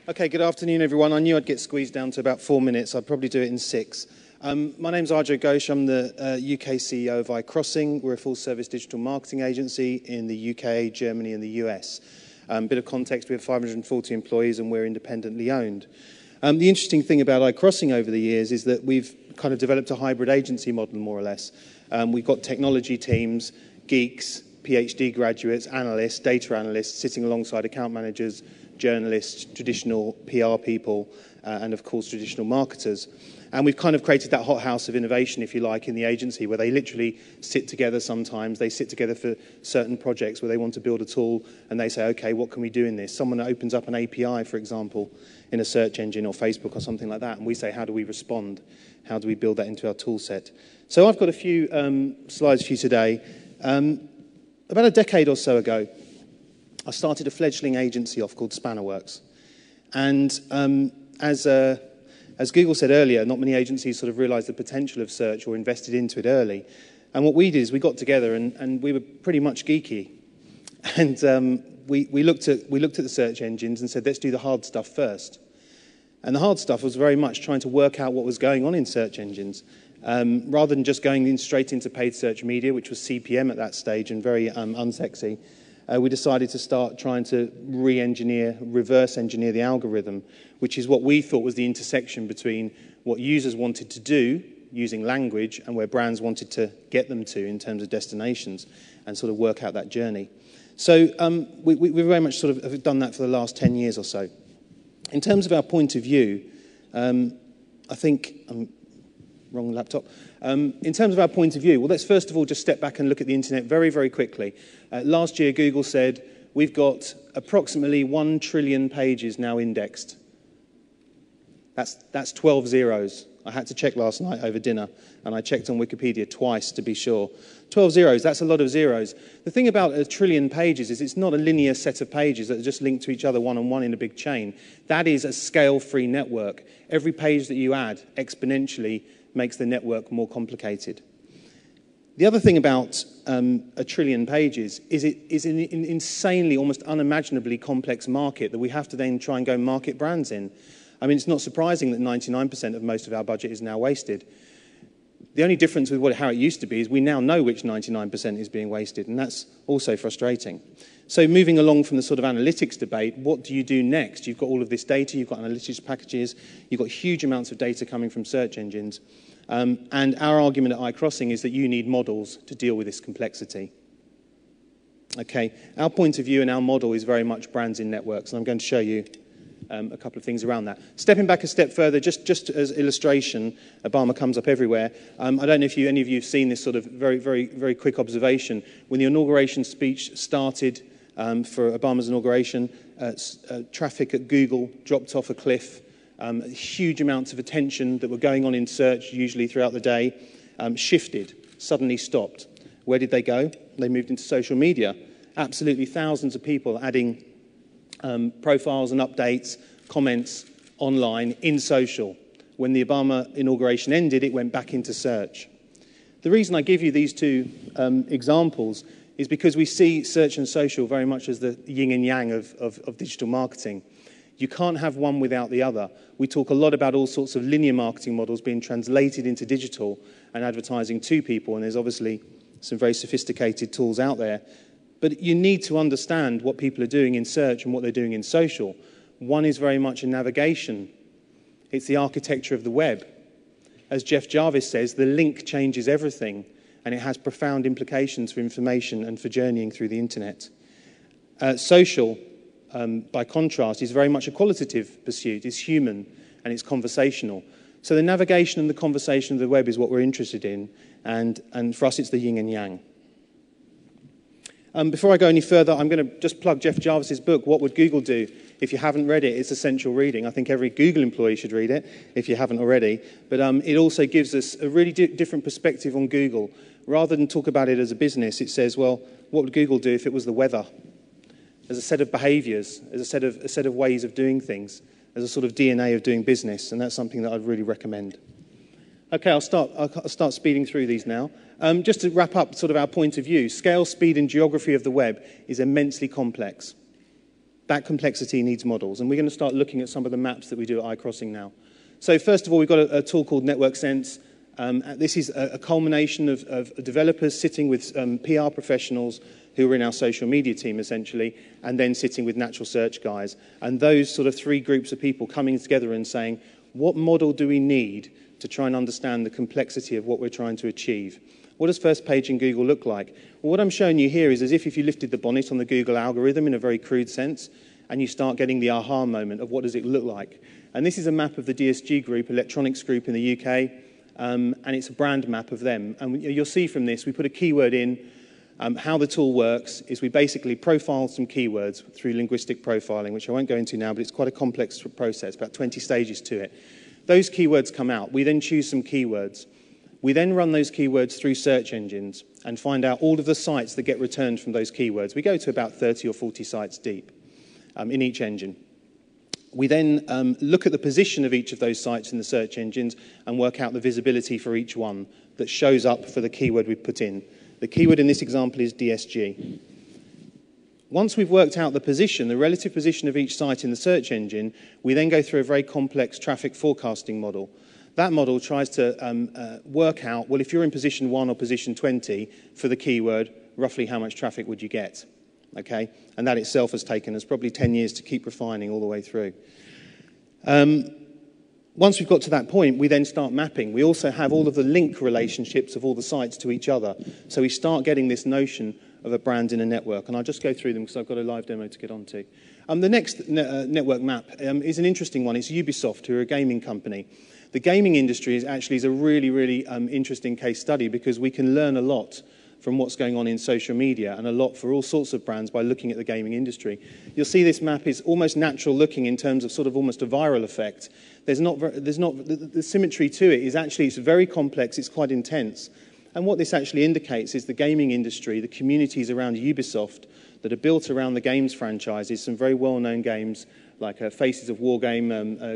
Okay, good afternoon, everyone. I knew I'd get squeezed down to about 4 minutes. I'd probably do it in 6. My name's Arjo Ghosh. I'm the UK CEO of iCrossing. We're a full-service digital marketing agency in the UK, Germany, and the US. Bit of context, we have 540 employees, and we're independently owned. The interesting thing about iCrossing over the years is that we've kind of developed a hybrid agency model, more or less. We've got technology teams, geeks, PhD graduates, analysts, data analysts, sitting alongside account managers, journalists, traditional PR people, and of course traditional marketers. And we've kind of created that hothouse of innovation, if you like, in the agency, where they literally sit together sometimes. They sit together for certain projects where they want to build a tool, and they say, okay, what can we do in this? Someone opens up an API, for example, in a search engine or Facebook or something like that, and we say, how do we respond? How do we build that into our tool set? So I've got a few slides for you today. About a decade or so ago, I started a fledgling agency off called Spannerworks. And as Google said earlier, not many agencies sort of realized the potential of search or invested into it early. And what we did is we got together and we were pretty much geeky. And we looked at the search engines and said, let's do the hard stuff first. And the hard stuff was very much trying to work out what was going on in search engines. Rather than just going straight into paid search media, which was CPM at that stage and very unsexy, we decided to start trying to reverse engineer the algorithm, which is what we thought was the intersection between what users wanted to do using language and where brands wanted to get them to in terms of destinations and sort of work out that journey. So we very much sort of have done that for the last 10 years or so. In terms of our point of view, I think... wrong laptop. In terms of our point of view, well, let's first of all just step back and look at the internet very, very quickly. Last year, Google said we've got approximately 1 trillion pages now indexed. That's 12 zeros. I had to check last night over dinner, and I checked on Wikipedia twice to be sure. 12 zeros, that's a lot of zeros. The thing about a trillion pages is it's not a linear set of pages that are just linked to each other one-on-one in a big chain. That is a scale-free network. Every page that you add exponentially makes the network more complicated. The other thing about a trillion pages is it is an insanely, almost unimaginably complex market that we have to then try and go market brands in. I mean, it's not surprising that 99% of most of our budget is now wasted. The only difference with how it used to be is we now know which 99% is being wasted, and that's also frustrating. So moving along from the sort of analytics debate, what do you do next? You've got all of this data, you've got analytics packages, you've got huge amounts of data coming from search engines. And our argument at iCrossing is that you need models to deal with this complexity. Okay, our point of view and our model is very much brands in networks, and I'm going to show you a couple of things around that. Stepping back a step further, just as illustration, Obama comes up everywhere. I don't know if any of you have seen this sort of very, very, very quick observation. When the inauguration speech started for Obama's inauguration, traffic at Google dropped off a cliff. Huge amounts of attention that were going on in search, usually throughout the day, shifted, suddenly stopped. Where did they go? They moved into social media. Absolutely thousands of people adding profiles and updates, comments online in social. When the Obama inauguration ended, it went back into search. The reason I give you these two examples is because we see search and social very much as the yin and yang of digital marketing. You can't have one without the other. We talk a lot about all sorts of linear marketing models being translated into digital and advertising to people, and there's obviously some very sophisticated tools out there. But you need to understand what people are doing in search and what they're doing in social. One is very much a navigation. It's the architecture of the web. As Jeff Jarvis says, the link changes everything, and it has profound implications for information and for journeying through the internet. Social, by contrast, is very much a qualitative pursuit. It's human and it's conversational. So the navigation and the conversation of the web is what we're interested in, and for us it's the yin and yang. Before I go any further, I'm going to just plug Jeff Jarvis's book, What Would Google Do? If you haven't read it, it's essential reading. I think every Google employee should read it, if you haven't already. But it also gives us a really different perspective on Google. Rather than talk about it as a business, it says, well, what would Google do if it was the weather? As a set of behaviors, as a set of ways of doing things, as a sort of DNA of doing business, and that's something that I'd really recommend. Okay, I'll start speeding through these now. Just to wrap up sort of our point of view, scale, speed, and geography of the web is immensely complex. That complexity needs models, and we're going to start looking at some of the maps that we do at iCrossing now. So first of all, we've got a tool called Network Sense. This is a culmination of developers sitting with PR professionals who are in our social media team, essentially, and then sitting with natural search guys. And those sort of three groups of people coming together and saying, what model do we need to try and understand the complexity of what we're trying to achieve? What does first page in Google look like? Well, what I'm showing you here is as if you lifted the bonnet on the Google algorithm in a very crude sense, and you start getting the aha moment of what does it look like. And this is a map of the DSG group, electronics group in the UK, and it's a brand map of them. And you'll see from this, we put a keyword in. How the tool works is we basically profile some keywords through linguistic profiling, which I won't go into now, but it's quite a complex process, about 20 stages to it. Those keywords come out. We then choose some keywords. We then run those keywords through search engines and find out all of the sites that get returned from those keywords. We go to about 30 or 40 sites deep in each engine. We then look at the position of each of those sites in the search engines and work out the visibility for each one that shows up for the keyword we've put in. The keyword in this example is DSG. Once we've worked out the position, the relative position of each site in the search engine, we then go through a very complex traffic forecasting model. That model tries to work out, well, if you're in position 1 or position 20 for the keyword, roughly how much traffic would you get? Okay? And that itself has taken us probably 10 years to keep refining all the way through. Once we've got to that point, we then start mapping. We also have all of the link relationships of all the sites to each other. So we start getting this notion of a brand in a network. And I'll just go through them because I've got a live demo to get onto. The next network map is an interesting one. It's Ubisoft, who are a gaming company. The gaming industry is a really, really interesting case study because we can learn a lot from what's going on in social media and a lot for all sorts of brands by looking at the gaming industry. You'll see this map is almost natural looking in terms of sort of almost a viral effect. The symmetry to it is actually, it's very complex, it's quite intense. And what this actually indicates is the gaming industry, the communities around Ubisoft that are built around the games franchises, some very well-known games like Faces of War game,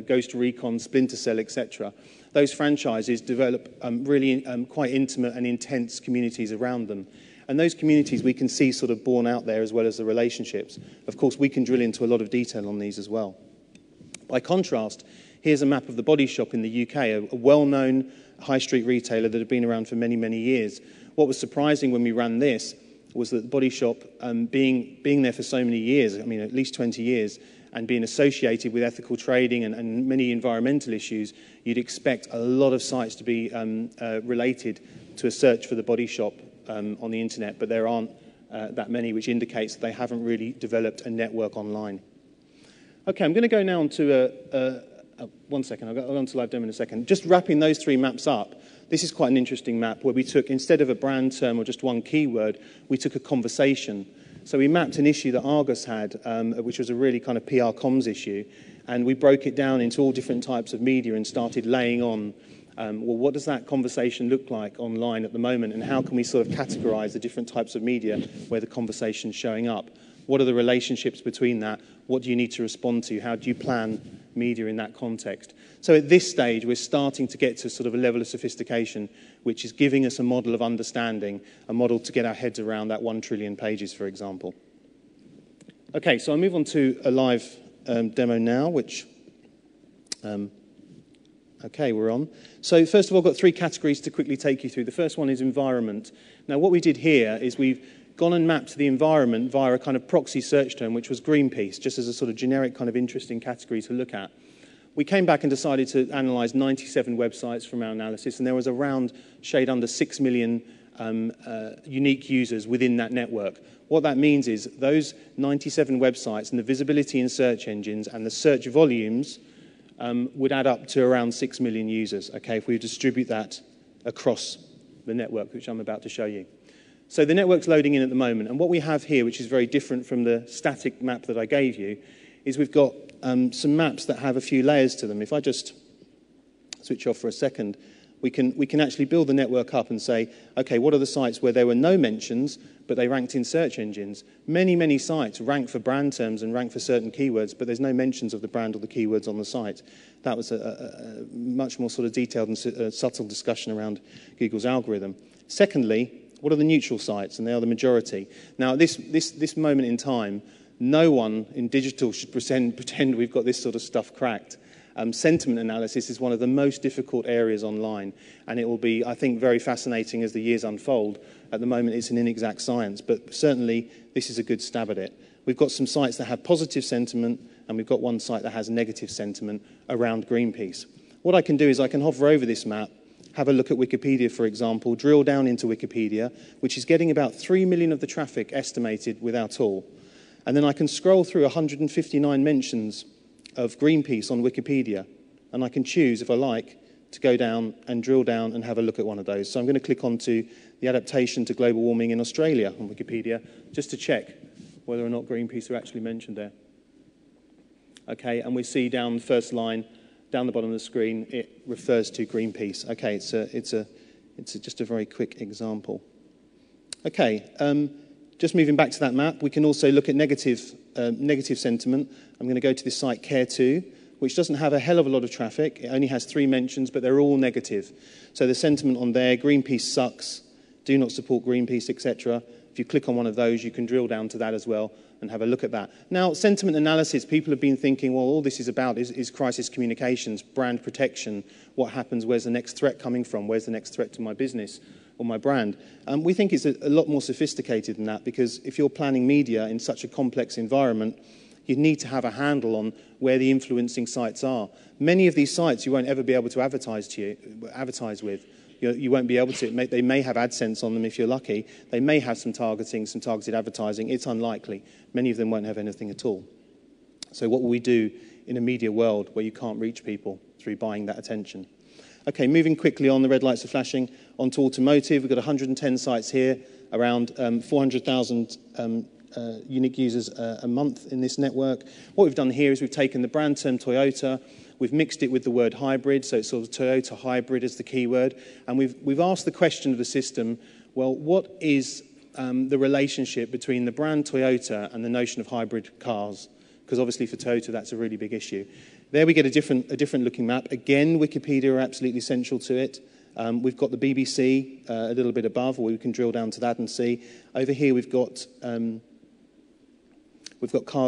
Ghost Recon, Splinter Cell, etc. Those franchises develop really quite intimate and intense communities around them. And those communities we can see sort of born out there as well as the relationships. Of course, we can drill into a lot of detail on these as well. By contrast, here's a map of the Body Shop in the UK, a well-known high street retailer that had been around for many, many years. What was surprising when we ran this was that the Body Shop, being there for so many years, I mean at least 20 years, and being associated with ethical trading and many environmental issues, you'd expect a lot of sites to be related to a search for the Body Shop on the internet, but there aren't that many, which indicates that they haven't really developed a network online. Okay, I'm going to go now on to one second, I'll go on to live demo in a second. Just wrapping those three maps up, this is quite an interesting map where we took, instead of a brand term or just one keyword, we took a conversation. So we mapped an issue that Argos had, which was a really kind of PR comms issue, and we broke it down into all different types of media and started laying on, well, what does that conversation look like online at the moment, and how can we sort of categorize the different types of media where the conversation's showing up? What are the relationships between that? What do you need to respond to? How do you plan media in that context? So at this stage, we're starting to get to sort of a level of sophistication which is giving us a model of understanding, a model to get our heads around that 1 trillion pages, for example. Okay, so I'll move on to a live demo now, which... okay, we're on. So first of all, I've got 3 categories to quickly take you through. The first one is environment. Now, what we did here is we've gone and mapped the environment via a kind of proxy search term, which was Greenpeace, just as a sort of generic kind of interesting category to look at. We came back and decided to analyse 97 websites from our analysis, and there was around shade under 6 million unique users within that network. What that means is those 97 websites and the visibility in search engines and the search volumes would add up to around 6 million users, okay, if we distribute that across the network, which I'm about to show you. So the network's loading in at the moment, and what we have here, which is very different from the static map that I gave you, is we've got some maps that have a few layers to them. If I just switch off for a second, we can actually build the network up and say, okay, what are the sites where there were no mentions, but they ranked in search engines? Many, many sites rank for brand terms and rank for certain keywords, but there's no mentions of the brand or the keywords on the site. That was a much more sort of detailed and subtle discussion around Google's algorithm. Secondly, what are the neutral sites? And they are the majority. Now, at this moment in time, No one in digital should pretend we've got this sort of stuff cracked. Sentiment analysis is one of the most difficult areas online, and it will be, I think, very fascinating as the years unfold. At the moment, it's an inexact science, but certainly this is a good stab at it. We've got some sites that have positive sentiment, and we've got one site that has negative sentiment around Greenpeace. What I can do is I can hover over this map, have a look at Wikipedia, for example, drill down into Wikipedia, which is getting about 3 million of the traffic estimated with our tool. And then I can scroll through 159 mentions of Greenpeace on Wikipedia, and I can choose, if I like, to go down and drill down and have a look at one of those. So I'm going to click onto the adaptation to global warming in Australia on Wikipedia, just to check whether or not Greenpeace are actually mentioned there. Okay, and we see down the first line, down the bottom of the screen, it refers to Greenpeace. Okay, it's just a very quick example. Okay, just moving back to that map, we can also look at negative sentiment. I'm going to go to this site, Care2, which doesn't have a hell of a lot of traffic. It only has 3 mentions, but they're all negative. So the sentiment on there, Greenpeace sucks, do not support Greenpeace, etc. If you click on one of those, you can drill down to that as well and have a look at that. Now, sentiment analysis, people have been thinking, well, all this is about is crisis communications, brand protection, what happens, where's the next threat coming from, where's the next threat to my business or my brand. We think it's a lot more sophisticated than that, because if you're planning media in such a complex environment, you need to have a handle on where the influencing sites are. Many of these sites you won't ever be able to advertise with. You won't be able to. They may have AdSense on them if you're lucky. They may have some targeting, some targeted advertising. It's unlikely. Many of them won't have anything at all. So what will we do in a media world where you can't reach people through buying that attention? Okay, moving quickly on, the red lights are flashing, onto automotive. We've got 110 sites here, around 400,000 unique users a month in this network. What we've done here is we've taken the brand term Toyota, we've mixed it with the word hybrid, so it's sort of Toyota hybrid as the keyword, and we've asked the question of the system, well, what is the relationship between the brand Toyota and the notion of hybrid cars? Because obviously for Toyota that's a really big issue. There we get a different looking map. Again, Wikipedia are absolutely central to it. We've got the BBC a little bit above, or we can drill down to that and see. Over here we've got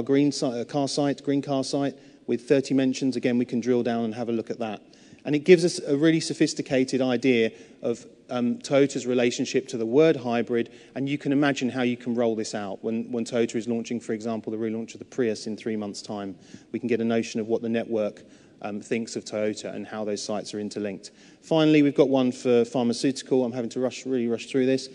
green car site with 30 mentions. Again, we can drill down and have a look at that. And it gives us a really sophisticated idea of Toyota's relationship to the word hybrid, and you can imagine how you can roll this out. When Toyota is launching, for example, the relaunch of the Prius in 3 months' time, we can get a notion of what the network thinks of Toyota and how those sites are interlinked. Finally, we've got one for pharmaceutical. I'm having to really rush through this.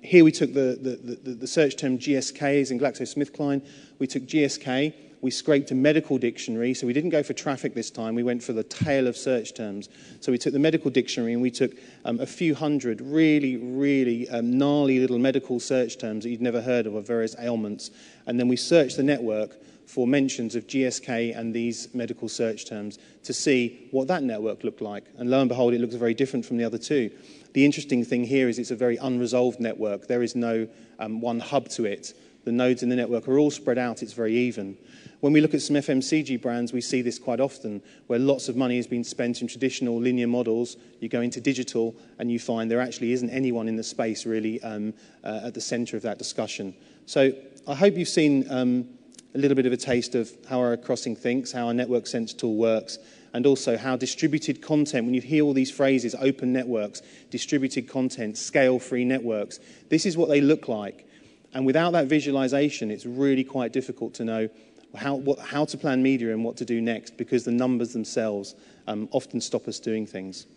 Here we took the search term GSK, in GlaxoSmithKline. We took GSK. We scraped a medical dictionary, so we didn't go for traffic this time. We went for the tail of search terms. So we took the medical dictionary and we took a few hundred really gnarly little medical search terms that you'd never heard of various ailments. And then we searched the network for mentions of GSK and these medical search terms to see what that network looked like. And lo and behold, it looks very different from the other two. The interesting thing here is it's a very unresolved network. There is no one hub to it. The nodes in the network are all spread out. It's very even. When we look at some FMCG brands, we see this quite often, where lots of money has been spent in traditional linear models. You go into digital and you find there actually isn't anyone in the space really at the center of that discussion. So I hope you've seen a little bit of a taste of how our iCrossing thinks, how our network sense tool works, and also how distributed content, when you hear all these phrases, open networks, distributed content, scale-free networks, this is what they look like. And without that visualization, it's really quite difficult to know how to plan media and what to do next, because the numbers themselves often stop us doing things.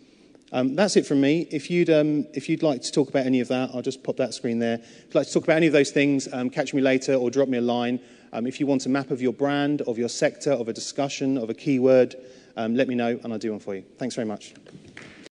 That's it from me. If you'd like to talk about any of that, I'll just pop that screen there. If you'd like to talk about any of those things, catch me later or drop me a line. If you want a map of your brand, of your sector, of a discussion, of a keyword, let me know and I'll do one for you. Thanks very much.